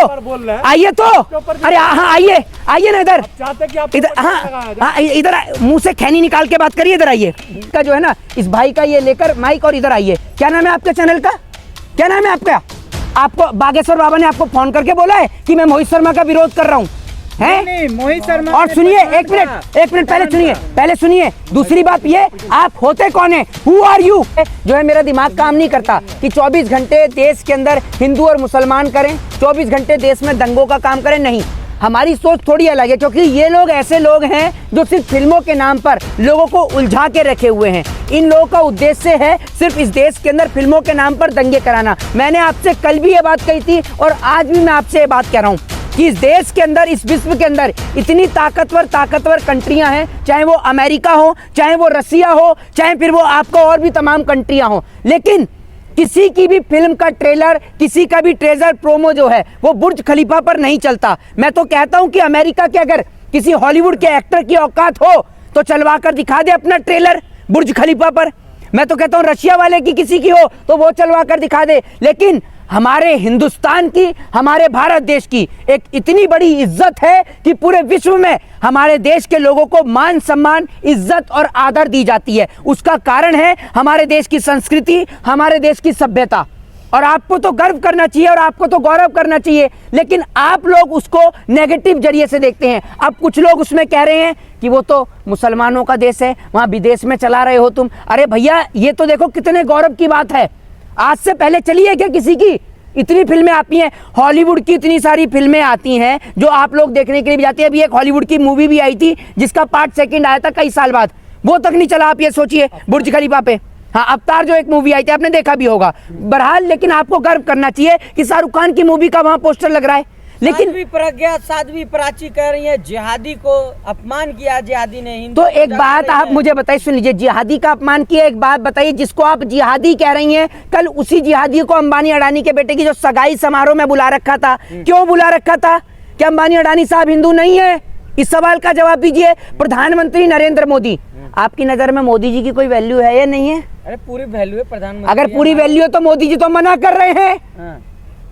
आइए तो, अरे हाँ आइए, आइए ना इधर, इधर हाँ इधर मुंह से खैनी निकाल के बात करिए, इधर आइए का जो है ना इस भाई का ये लेकर माइक और इधर आइए। क्या नाम है आपके चैनल का, क्या नाम है आपका? आपको बागेश्वर बाबा ने आपको फोन करके बोला है कि मैं मोहित शर्मा का विरोध कर रहा हूँ हैं? नहीं, मोहित शर्मा। और सुनिए एक मिनट पहले सुनिए, दूसरी बात ये, आप होते कौन है? Who are you? जो है मेरा दिमाग काम नहीं करता कि 24 घंटे देश के अंदर हिंदू और मुसलमान करें, 24 घंटे देश में दंगों का काम करें। नहीं, हमारी सोच थोड़ी अलग है, क्योंकि ये लोग ऐसे लोग हैं जो सिर्फ फिल्मों के नाम पर लोगों को उलझा के रखे हुए हैं। इन लोगों का उद्देश्य है सिर्फ इस देश के अंदर फिल्मों के नाम पर दंगे कराना। मैंने आपसे कल भी ये बात कही थी और आज भी मैं आपसे ये बात कह रहा हूँ कि इस देश के अंदर, इस विश्व के अंदर इतनी ताकतवर कंट्रियां हैं, चाहे वो अमेरिका हो, चाहे वो रसिया हो, चाहे फिर वो आपको और भी तमाम कंट्रियां हो, लेकिन किसी की भी फिल्म का ट्रेलर, किसी का भी ट्रेजर प्रोमो जो है वो बुर्ज खलीफा पर नहीं चलता। मैं तो कहता हूं कि अमेरिका के अगर किसी हॉलीवुड के एक्टर की औकात हो तो चलवा कर दिखा दे अपना ट्रेलर बुर्ज खलीफा पर। मैं तो कहता हूं रशिया वाले की किसी की हो तो वो चलवा कर दिखा दे। लेकिन हमारे हिंदुस्तान की, हमारे भारत देश की एक इतनी बड़ी इज्जत है कि पूरे विश्व में हमारे देश के लोगों को मान सम्मान, इज्जत और आदर दी जाती है। उसका कारण है हमारे देश की संस्कृति, हमारे देश की सभ्यता। और आपको तो गर्व करना चाहिए और आपको तो गौरव करना चाहिए, लेकिन आप लोग उसको नेगेटिव जरिए से देखते हैं। अब कुछ लोग उसमें कह रहे हैं कि वो तो मुसलमानों का देश है, वहां विदेश में चला रहे हो तुम। अरे भैया, ये तो देखो कितने गौरव की बात है। आज से पहले चली है क्या किसी की? इतनी फिल्में आती हैं, हॉलीवुड की इतनी सारी फिल्में आती हैं जो आप लोग देखने के लिए भी जाते हैं। अभी एक हॉलीवुड की मूवी भी आई थी जिसका पार्ट 2 आया था कई साल बाद, वो तक नहीं चला। आप ये सोचिए बुर्ज खलीफा पे। हाँ, अवतार जो एक मूवी आई थी, आपने देखा भी होगा। बहरहाल, लेकिन आपको गर्व करना चाहिए कि शाहरुख खान की मूवी का वहां पोस्टर लग रहा है। लेकिन साध्वी प्राची कह रही है जिहादी को अपमान किया, जिहादी ने हिंदू। तो एक बात आप मुझे बताइए, सुन लीजिए, जिहादी का अपमान किया। एक बात बताइए, जिसको आप जिहादी कह रही हैं, कल उसी जिहादी को अंबानी अडानी के बेटे की जो सगाई समारोह में बुला रखा था, क्यों बुला रखा था? क्या अंबानी अडानी साहब हिंदू नहीं है? इस सवाल का जवाब दीजिए। प्रधानमंत्री नरेंद्र मोदी, आपकी नजर में मोदी जी की कोई वैल्यू है या नहीं है? अरे पूरी वैल्यू है प्रधानमंत्री। अगर पूरी वैल्यू है तो मोदी जी तो मना कर रहे हैं।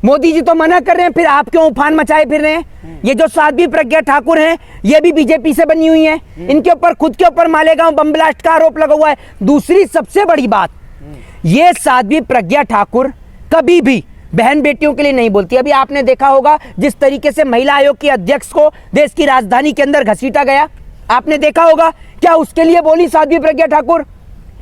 मोदी जी तो मना कर रहे हैं, फिर आप क्यों उफान मचाए फिर रहे हैं? ये जो साध्वी प्रज्ञा ठाकुर हैं, ये भी बीजेपी से बनी हुई हैं। इनके ऊपर, खुद के ऊपर मालेगांव बम ब्लास्ट का आरोप लगा हुआ है। दूसरी सबसे बड़ी बात, ये साध्वी प्रज्ञा ठाकुर कभी भी बहन बेटियों के लिए नहीं बोलती। अभी आपने देखा होगा जिस तरीके से महिला आयोग की अध्यक्ष को देश की राजधानी के अंदर घसीटा गया, आपने देखा होगा। क्या उसके लिए बोली साध्वी प्रज्ञा ठाकुर?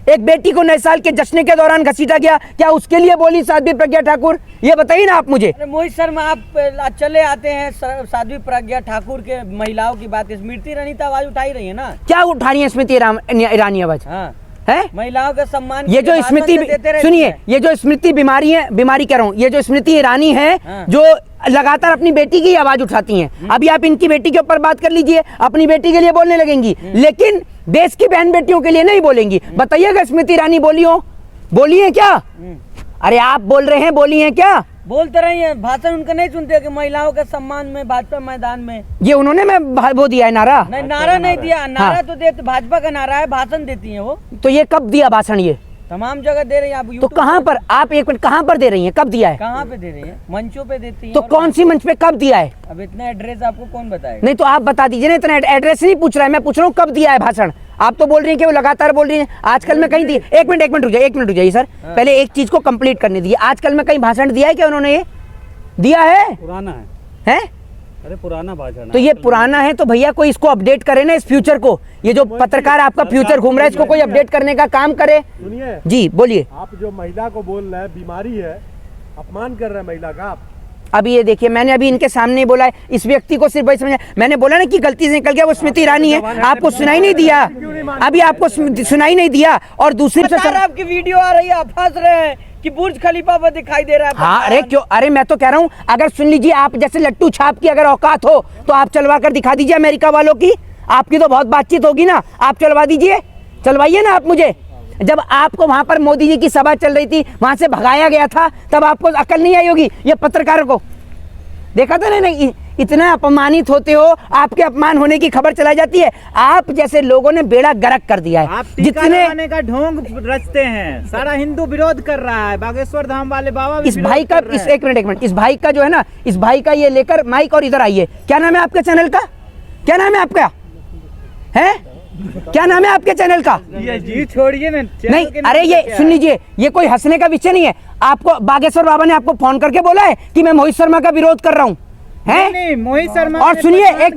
एक बेटी को नए साल के जश्न के दौरान घसीटा गया, क्या उसके लिए बोली साध्वी प्रज्ञा ठाकुर? ये बताइए ना आप मुझे। मोहित शर्मा, आप चले आते हैं साध्वी प्रज्ञा ठाकुर के महिलाओं की बात, स्मृति ईरानी तो आवाज उठाई रही है ना? क्या उठा रही है स्मृति ईरानी आवाज? हाँ है, महिलाओं का सम्मान। ये जो स्मृति, सुनिए, ये जो स्मृति बीमारी कह रहा हूँ, ये जो स्मृति ईरानी है जो लगातार अपनी बेटी की आवाज उठाती हैं। अभी आप इनकी बेटी के ऊपर बात कर लीजिए, अपनी बेटी के लिए बोलने लगेंगी, लेकिन देश की बहन बेटियों के लिए नहीं बोलेंगी। बताइएगा स्मृति ईरानी बोली हो? बोली है क्या? अरे आप बोल रहे हैं बोली है क्या? बोलते रही है, भाषण उनका नहीं सुनते कि महिलाओं के सम्मान में भाजपा मैदान में। ये उन्होंने वो दिया है नारा? नहीं, नारा नहीं दिया। नारा तो देते, भाजपा का नारा है, भाषण देती है वो। तो ये कब दिया भाषण? ये तमाम जगह दे रही है। आप तो कहाँ पर, आप एक मिनट, कहाँ पर दे रही हैं? कब दिया है? कहाँ पे दे रही है? मंचों पे देती है। तो कौन सी मंच पे कब दिया है? अब इतना एड्रेस आपको कौन बताएगा? नहीं तो आप बता दीजिए ना। इतना एड्रेस नहीं पूछ रहा है, मैं पूछ रहा हूँ कब दिया है भाषण। आप तो बोल रही हैं कि वो लगातार बोल रही हैं। आजकल में कहीं दिए? एक मिनट रुक जाइए सर, पहले एक चीज को कंप्लीट करने दीजिए। आजकल में कहीं भाषण दिया है क्या उन्होंने? ये दिया है? पुराना है? अरे पुराना भाषण। तो ये पुराना है तो भैया कोई इसको अपडेट करे ना, इस फ्यूचर को। ये जो पत्रकार आपका फ्यूचर घूम रहा है, इसको कोई अपडेट करने का काम करे। सुनिए जी, बोलिए। आप जो महिला को बोल रहे हैं बीमारी है, अपमान कर रहे हैं महिला का आप। अभी ये देखिए, मैंने अभी इनके सामने बोला है, इस व्यक्ति को सिर्फ वही समझा। मैंने बोला ना कि गलती से निकल गया, वो स्मृति ईरानी है। आपको सुनाई नहीं दिया? अभी आपको सुनाई नहीं दिया? और दूसरी आपकी वीडियो आ रही है, आप हंस रहे हैं कि बुर्ज खलीफा पर दिखाई दे रहा है। हाँ, अरे क्यों? अरे मैं तो कह रहा हूँ, अगर सुन लीजिए, आप जैसे लट्टू छाप की अगर औकात हो तो आप चलवा कर दिखा दीजिए अमेरिका वालों की। आपकी तो बहुत बातचीत होगी ना, आप चलवा दीजिए, चलवाइए ना आप मुझे। जब आपको वहां पर मोदी जी की सभा चल रही थी, वहां से भगाया गया था, तब आपको अकल नहीं आई होगी? ये पत्रकारों को देखा था ना, नहीं इतना अपमानित होते हो, आपके अपमान होने की खबर चलाई जाती है। आप जैसे लोगों ने बेड़ा गर्क कर दिया है। आप टीका लगाने का ढोंग रचते हैं, सारा हिंदू विरोध कर रहा है, बागेश्वर धाम वाले बाबा भी इस भाई का विरोध कर रहे हैं। एक मिनट, इस भाई का जो है ना, इस भाई का ये लेकर माइक और इधर आइए। क्या नाम है आपके चैनल का? क्या नाम है आपका? है क्या नाम है आपके चैनल का? ये जी छोड़िए ना, चैनल नहीं, के नाम अरे पे ये क्या सुन है? लीजिए, ये कोई हंसने का विषय नहीं है। आपको बागेश्वर बाबा ने आपको फोन करके बोला है कि मैं मोहित शर्मा का विरोध कर रहा हूँ, है? नहीं, मोहित शर्मा और ने सुनिए, प्रधान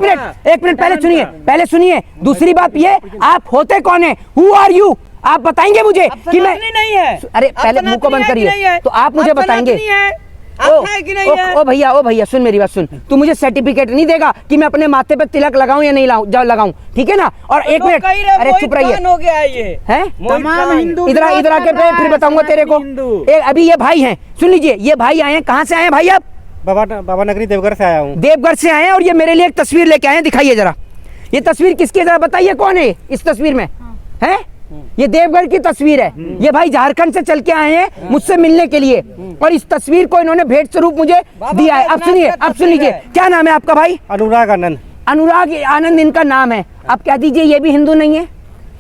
एक मिनट था। पहले सुनिए। दूसरी बात ये, आप होते कौन है? Who are you? आप बताएंगे मुझे कि मैं नहीं है। अरे आप पहले मुंह को बंद सनातनी है कि नहीं करिए, है? तो आप मुझे बताएंगे। सनातनी है, ओ, आप है कि नहीं है? ओ भैया सुन मेरी बात सुन। तू मुझे सर्टिफिकेट नहीं देगा कि मैं अपने माथे पे तिलक लगाऊं या नहीं लगाऊं, ठीक है ना? और एक मिनट, अरे चुप रहिए। हो गया है ये हैं? तमाम हिंदू इधर विरोध आके कर रहा फिर है, बताऊंगा तेरे को। हिंदू। अभी ये भाई हैं, सुन लीजिए, ये भाई आए हैं, कहाँ से आए हैं भाई आप? बाबा नगरी देवघर से आया हूँ। देवघर से आए हैं और ये मेरे लिए एक तस्वीर लेके आए हैं, दिखाइए जरा। ये तस्वीर किसकी है, जरा बताइए कौन है इस तस्वीर में? है ये देवघर की तस्वीर है। ये भाई झारखंड से चल के आए हैं मुझसे मिलने के लिए, और इस तस्वीर को इन्होंने भेंट स्वरूप मुझे दिया है। अब सुनिए, अब सुन लीजिए, क्या नाम है आपका भाई? अनुराग आनंद। अनुराग आनंद इनका नाम है। आप कह दीजिए ये भी हिंदू नहीं है,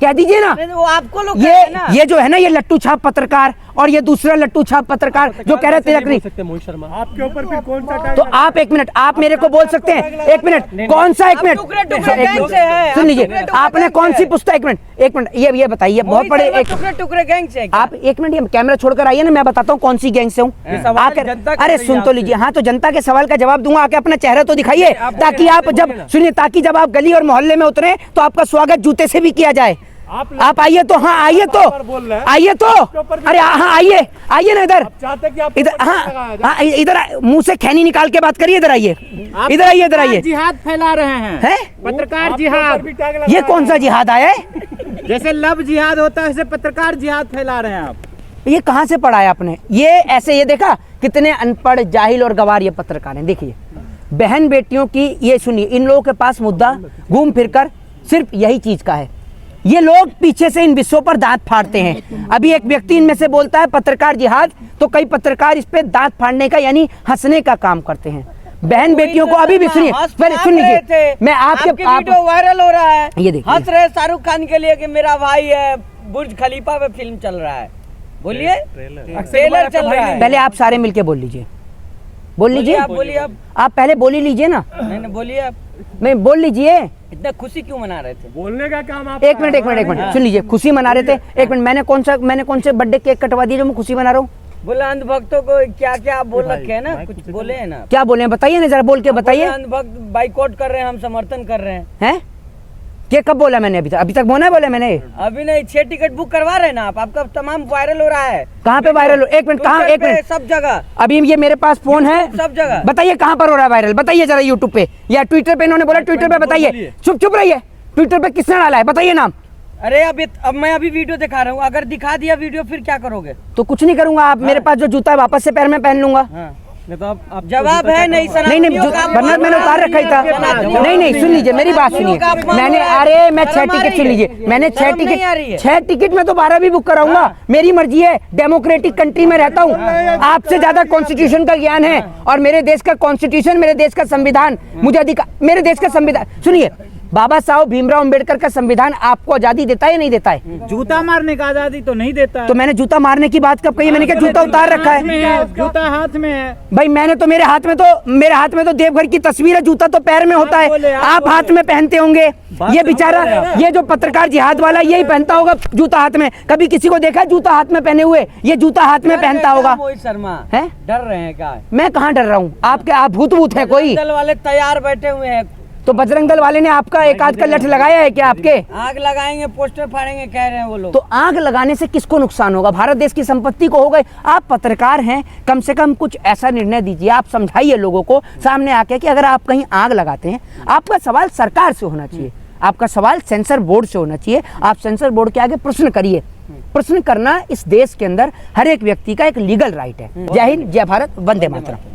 कह दीजिए ना। वो आपको लोग कह रहे हैं ना। ये जो है ना, ये लट्टू छाप पत्रकार और ये दूसरा लट्टू छाप पत्रकार जो कह रहे तिलक नहीं। मोहित शर्मा आपके ऊपर फिर कौन सा टैग तो आप एक मिनट, आप मेरे को बोल सकते हैं, एक मिनट, कौन सा? एक मिनट, टुकड़े गैंग से है। सुन लीजिए, टुकड़े आपने कौन सी पुस्तक? एक मिनट, ये बताइए, बहुत बड़े एक टुकड़े गैंग से आप एक मिनट, ये कैमरा छोड़कर आइए ना, मैं बताता हूँ कौन सी गैंग से हूँ। आकर अरे सुन तो लीजिए। हाँ, तो जनता के सवाल का जवाब दूंगा, आके अपना चेहरा तो दिखाइए, ताकि आप जब सुनिए, ताकि जब आप गली और मोहल्ले में उतरे तो आपका स्वागत जूते से भी किया जाए। आप आइए तो, हाँ आइए तो, आइए तो, अरे हाँ आइए ना इधर, चाहते कि आप इधर, हाँ इधर, मुंह से खैनी निकाल के बात करिए, इधर आइए, इधर आइए। जिहाद फैला रहे हैं, पत्रकार जिहाद। ये कौन सा जिहाद आया है? जैसे लव जिहाद होता है, वैसे पत्रकार जिहाद फैला रहे हैं आप। ये कहाँ से पढ़ा है आपने? ये ऐसे, ये देखा कितने अनपढ़, जाहिल और गवार ये पत्रकार हैं। देखिए, बहन बेटियों की, ये सुनिए, इन लोगों के पास मुद्दा घूम फिरकर सिर्फ यही चीज का है। ये लोग पीछे से इन विषयों पर दांत फाड़ते हैं। अभी एक व्यक्ति इनमें से बोलता है पत्रकार जिहाद, तो कई पत्रकार इस पे दांत फाड़ने का यानी हंसने का काम करते हैं। बहन बेटियों को अभी भी सुनिए, पहले सुन लीजिए, मैं आपके वीडियो वायरल हो रहा है, ये देखिए, हंस रहे शाहरुख खान के लिए कि मेरा भाई है, बुर्ज खलीफा पे फिल्म चल रहा है। बोलिए, ट्रेलर चल रहा है। पहले आप सारे मिलके बोल लीजिए, बोलिए आप पहले बोल ही लीजिए ना। नहीं बोलिए आप, मैं बोल लीजिए। इतना खुशी क्यों मना रहे थे? बोलने का काम आप एक मिनट सुन लीजिए, खुशी मना रहे थे। एक मिनट, मैंने कौन से बर्थडे केक कटवा दिया जो मैं खुशी मना रहा हूँ? बोला अंधभक्तों को क्या क्या आप बोल रखे हैं ना, कुछ बोले हैं ना। क्या बोले हैं बताइए ना, जरा बोल के बताइए। अंधभक्त बाइकआउट कर रहे हैं, हम समर्थन कर रहे हैं। हैं? क्या कब बोला मैंने? अभी तक बोला मैंने? अभी नहीं, 6 टिकट बुक करवा रहे हैं ना आप, आपका तमाम वायरल हो रहा है। कहाँ पे वायरल हो? एक मिनट, कहाँ? एक मिनट, सब जगह। अभी ये मेरे पास फोन है, सब जगह बताइए कहाँ पर हो रहा है वायरल? बताइए जरा, यूट्यूब पे या ट्विटर पे? इन्होंने बोला ट्विटर पे, बताइए। चुप रहिए, ट्विटर पे किसने डाला है? बताइए नाम। अरे अब मैं अभी वीडियो दिखा रहा हूँ, अगर दिखा दिया वीडियो फिर क्या करोगे? तो कुछ नहीं करूंगा। आप मेरे पास जो जूता है वापस से पैर में पहन लूंगा। तो आप जवाब है नहीं सर। नहीं वरना मैंने उतार रखा ही था। नहीं सुन लीजिए, मेरी बात सुनिए। मैंने, अरे मैं 6 टिकट, सुन लीजिए, मैंने 6 टिकट में तो 12 भी बुक कराऊंगा, मेरी मर्जी है। डेमोक्रेटिक कंट्री में रहता हूँ, आपसे ज्यादा कॉन्स्टिट्यूशन का ज्ञान है, और मेरे देश का कॉन्स्टिट्यूशन, मेरे देश का संविधान मुझे अधिकार, मेरे देश का संविधान, सुनिए, बाबा साहब भीमराव अंबेडकर का संविधान आपको आजादी देता है या नहीं देता है? जूता मारने का आजादी तो नहीं देता है। तो मैंने जूता मारने की बात कब कही? मैंने क्या जूता उतार रखा है? जूता हाथ में है भाई। मैंने तो मेरे हाथ में तो देवघर की तस्वीर है, जूता तो पैर में होता है, आप हाथ में पहनते होंगे। ये बेचारा, ये जो पत्रकार जिहाद वाला, यही पहनता होगा जूता हाथ में। कभी किसी को देखा जूता हाथ में पहने हुए? ये जूता हाथ में पहनता होगा। मोहित शर्मा है? डर रहे हैं क्या? मैं कहाँ डर रहा हूँ? आप भूत है कोई? दल वाले तैयार बैठे हुए हैं। तो बजरंग दल वाले ने आपका एक आध का लठ लगाया है क्या? आपके आग लगाएंगे, पोस्टर फाड़ेंगे कह रहे हैं वो लोग। तो आग लगाने से किसको नुकसान होगा? भारत देश की संपत्ति को होगा। आप पत्रकार हैं, कम से कम कुछ ऐसा निर्णय दीजिए, आप समझाइए लोगों को सामने आके कि अगर आप कहीं आग लगाते हैं, आपका सवाल सरकार से होना चाहिए, आपका सवाल सेंसर बोर्ड से होना चाहिए। आप सेंसर बोर्ड के आगे प्रश्न करिए। प्रश्न करना इस देश के अंदर हर एक व्यक्ति का एक लीगल राइट है। जय हिंद, जय भारत, वंदे मातरम।